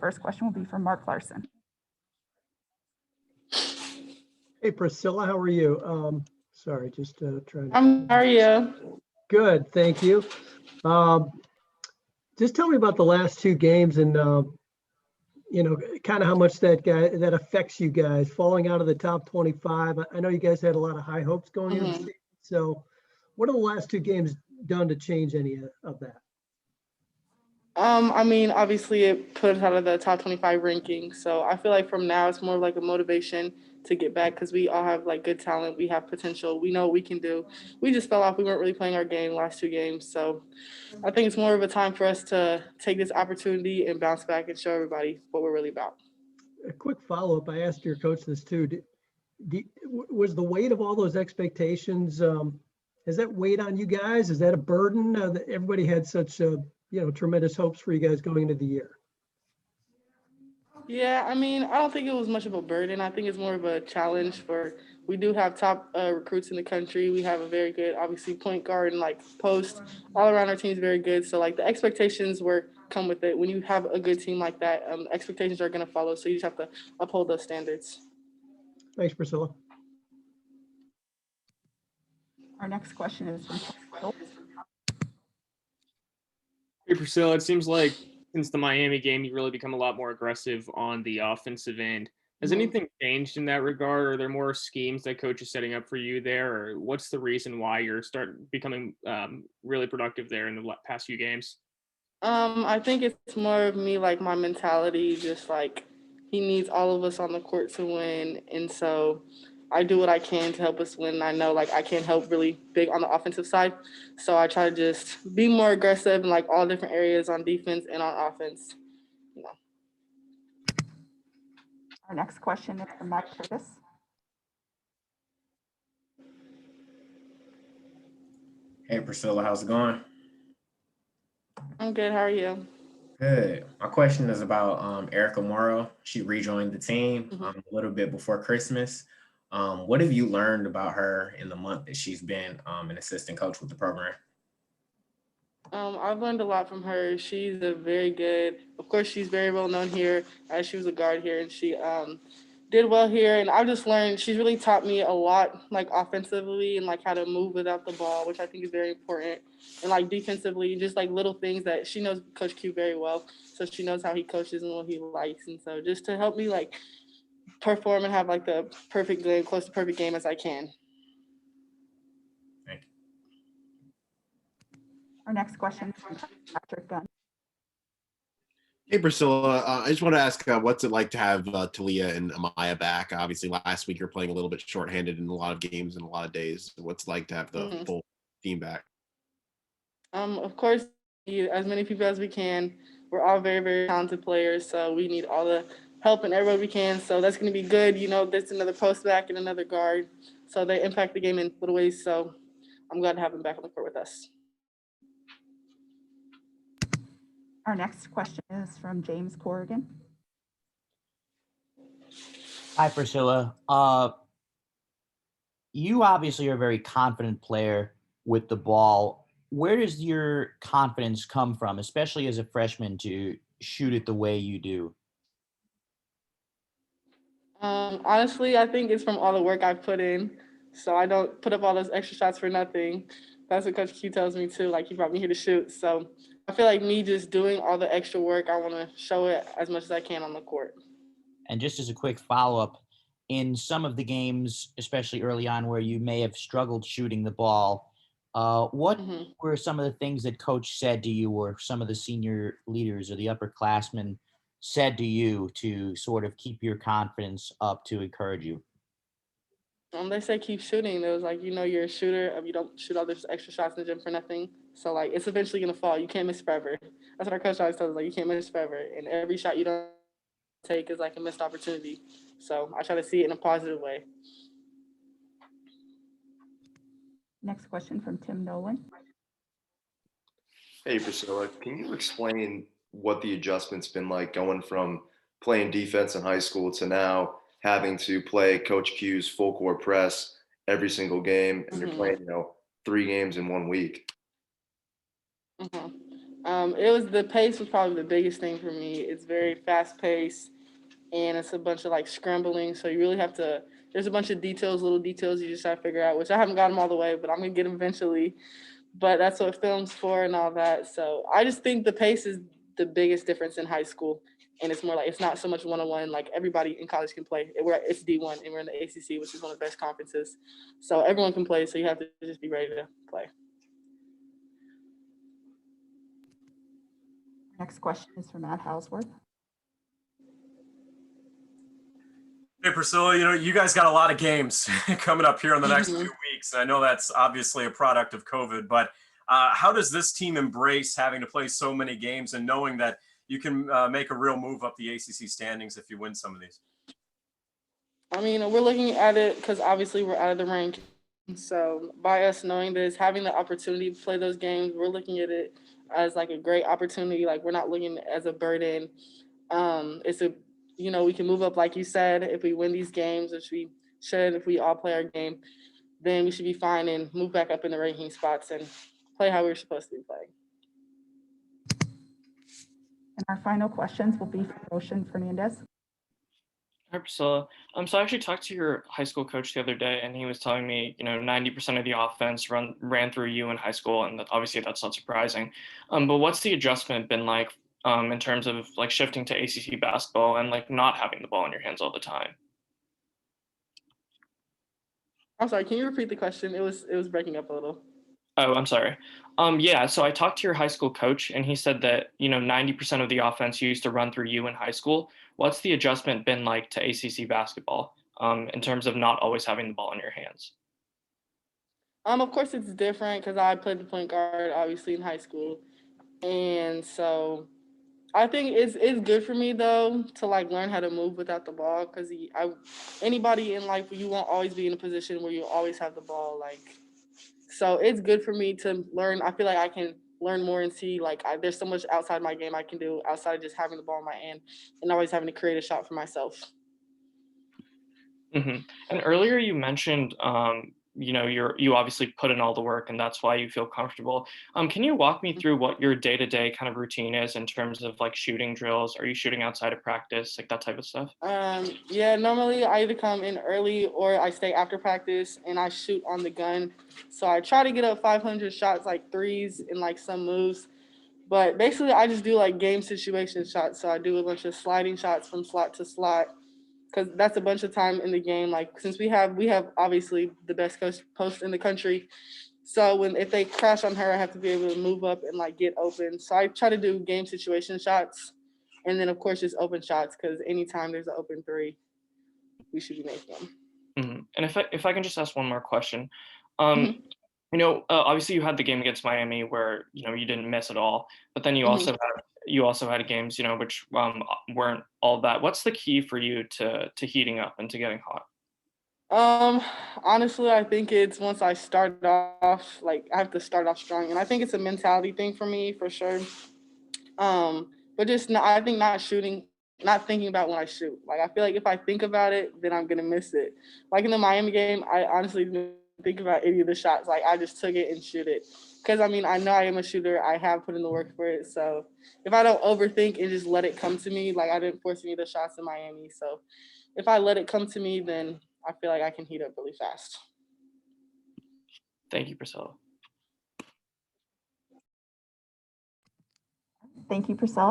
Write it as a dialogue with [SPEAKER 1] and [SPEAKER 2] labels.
[SPEAKER 1] first question will be from Mark Larson.
[SPEAKER 2] Hey, Priscilla, how are you? Sorry, just trying to.
[SPEAKER 3] How are you?
[SPEAKER 2] Good, thank you. Just tell me about the last two games and, kind of how much that affects you guys falling out of the top 25. I know you guys had a lot of high hopes going into the season. So what are the last two games done to change any of that?
[SPEAKER 3] I mean, obviously it put us out of the top 25 ranking. So I feel like from now it's more like a motivation to get back because we all have like good talent. We have potential. We know what we can do. We just fell off. We weren't really playing our game last two games. So I think it's more of a time for us to take this opportunity and bounce back and show everybody what we're really about.
[SPEAKER 2] A quick follow-up. I asked your coach this too. Was the weight of all those expectations, has that weighed on you guys? Is that a burden? That everybody had such tremendous hopes for you guys going into the year.
[SPEAKER 3] Yeah, I mean, I don't think it was much of a burden. I think it's more of a challenge we do have top recruits in the country. We have a very good, obviously, point guard and like post. All around our team is very good. So like the expectations come with it. When you have a good team like that, expectations are going to follow. So you just have to uphold those standards.
[SPEAKER 2] Thanks, Priscilla.
[SPEAKER 1] Our next question is from Phil.
[SPEAKER 4] Hey, Priscilla, it seems like since the Miami game, you've really become a lot more aggressive on the offensive end. Has anything changed in that regard? Are there more schemes that coach is setting up for you there? Or what's the reason why you're becoming really productive there in the past few games?
[SPEAKER 3] I think it's more of me, like my mentality, just like he needs all of us on the court to win. And so I do what I can to help us win. I know like I can't help really big on the offensive side. So I try to just be more aggressive in like all different areas on defense and on offense.
[SPEAKER 1] Our next question is from Mike Curtis.
[SPEAKER 5] Hey, Priscilla, how's it going?
[SPEAKER 3] I'm good. How are you?
[SPEAKER 5] Good. My question is about Erika Morrow. She rejoined the team a little bit before Christmas. What have you learned about her in the month that she's been an assistant coach with the program?
[SPEAKER 3] I've learned a lot from her. She's of course, she's very well known here as she was a guard here, and she did well here. And I've just learned, she's really taught me a lot, like offensively and like how to move without the ball, which I think is very important. And like defensively, just like little things that she knows Coach Q very well. So she knows how he coaches and what he likes. And so just to help me like perform and have like the perfect game, close to perfect game as I can.
[SPEAKER 5] Thank you.
[SPEAKER 1] Our next question is from Patrick Gunn.
[SPEAKER 6] Hey, Priscilla. I just want to ask, what's it like to have Talia and Amaya back? Obviously, last week you're playing a little bit shorthanded in a lot of games and a lot of days. What's it like to have the full team back?
[SPEAKER 3] Of course, as many people as we can. We're all very, very talented players, so we need all the help and everybody we can. So that's going to be good. There's another post back and another guard. So they impact the game in little ways. So I'm glad to have them back on the court with us.
[SPEAKER 1] Our next question is from James Corrigan.
[SPEAKER 7] Hi, Priscilla. You obviously are a very confident player with the ball. Where does your confidence come from, especially as a freshman, to shoot it the way you do?
[SPEAKER 3] Honestly, I think it's from all the work I've put in. So I don't put up all those extra shots for nothing. That's what Coach Q tells me too. Like, he brought me here to shoot. So I feel like me just doing all the extra work, I want to show it as much as I can on the court.
[SPEAKER 7] And just as a quick follow-up, in some of the games, especially early on where you may have struggled shooting the ball, what were some of the things that Coach said to you, or some of the senior leaders or the upperclassmen said to you to sort of keep your confidence up, to encourage you?
[SPEAKER 3] They say keep shooting. It was like, you're a shooter. You don't shoot all those extra shots in the gym for nothing. So, like, it's eventually going to fall. You can't miss forever. That's what our coach always tells us. Like, you can't miss forever. And every shot you don't take is like a missed opportunity. So I try to see it in a positive way.
[SPEAKER 1] Next question from Tim Nolan.
[SPEAKER 8] Hey, Priscilla, can you explain what the adjustment's been like going from playing defense in high school to now having to play Coach Q's full court press every single game, and you're playing, 3 games in 1 week?
[SPEAKER 3] The pace was probably the biggest thing for me. It's very fast paced and it's a bunch of like scrambling. So you really have to, there's a bunch of details, little details you just have to figure out, which I haven't got them all the way, but I'm going to get them eventually. But that's what film's for and all that. So I just think the pace is the biggest difference in high school. And it's more like, it's not so much one-on-one, like everybody in college can play. It's D1 and we're in the ACC, which is one of the best conferences. So everyone can play. So you have to just be ready to play.
[SPEAKER 1] Next question is from Matt Halsworth.
[SPEAKER 9] Hey, Priscilla, you guys got a lot of games coming up here in the next few weeks. And I know that's obviously a product of COVID, but how does this team embrace having to play so many games and knowing that you can make a real move up the ACC standings if you win some of these?
[SPEAKER 3] I mean, we're looking at it because obviously we're out of the rank. So by us knowing this, having the opportunity to play those games, we're looking at it as like a great opportunity. Like we're not looking as a burden. We can move up, like you said, if we win these games, which we should, if we all play our game, then we should be fine and move back up in the ranking spots and play how we're supposed to be playing.
[SPEAKER 1] And our final questions will be from Roshan Fernandez.
[SPEAKER 10] Hi, Priscilla. So I actually talked to your high school coach the other day, and he was telling me, 90% of the offense ran through you in high school, and obviously that's not surprising. But what's the adjustment been like in terms of like shifting to ACC basketball and like not having the ball in your hands all the time?
[SPEAKER 3] I'm sorry, can you repeat the question? It was breaking up a little.
[SPEAKER 10] Oh, I'm sorry. Yeah, so I talked to your high school coach, and he said that 90% of the offense used to run through you in high school. What's the adjustment been like to ACC basketball in terms of not always having the ball in your hands?
[SPEAKER 3] Of course, it's different because I played the point guard obviously in high school, and so I think it's good for me though to like learn how to move without the ball because anybody in life you won't always be in a position where you always have the ball so it's good for me to learn. I feel like I can learn more and see there's so much outside my game I can do outside of just having the ball in my hand and always having to create a shot for myself.
[SPEAKER 10] Mm-hmm. And earlier you mentioned you obviously put in all the work and that's why you feel comfortable. Can you walk me through what your day-to-day kind of routine is in terms of like shooting drills? Are you shooting outside of practice, like that type of stuff?
[SPEAKER 3] Yeah, normally I either come in early or I stay after practice and I shoot on the gun. So I try to get up 500 shots, like threes and like some moves. But basically I just do like game situation shots. So I do a bunch of sliding shots from slot to slot, because that's a bunch of time in the game. Like since we have obviously the best post in the country, so if they crash on her, I have to be able to move up and like get open. So I try to do game situation shots, and then of course just open shots because anytime there's an open three, we should be making them.
[SPEAKER 10] Mm-hmm. And if I can just ask one more question,
[SPEAKER 3] Mm-hmm.
[SPEAKER 10] Obviously you had the game against Miami where you didn't miss at all, but then you also had games which weren't all that. What's the key for you to heating up and to getting hot?
[SPEAKER 3] Honestly, I think it's once I start off, like I have to start off strong, and I think it's a mentality thing for me for sure. But I think not shooting, not thinking about when I shoot. Like I feel like if I think about it, then I'm gonna miss it. Like in the Miami game, I honestly didn't think about any of the shots. Like I just took it and shoot it. Because I mean, I know I am a shooter. I have put in the work for it. So if I don't overthink and just let it come to me, like I didn't force any of the shots in Miami. So if I let it come to me, then I feel like I can heat up really fast.
[SPEAKER 10] Thank you, Priscilla.
[SPEAKER 1] Thank you, Priscilla.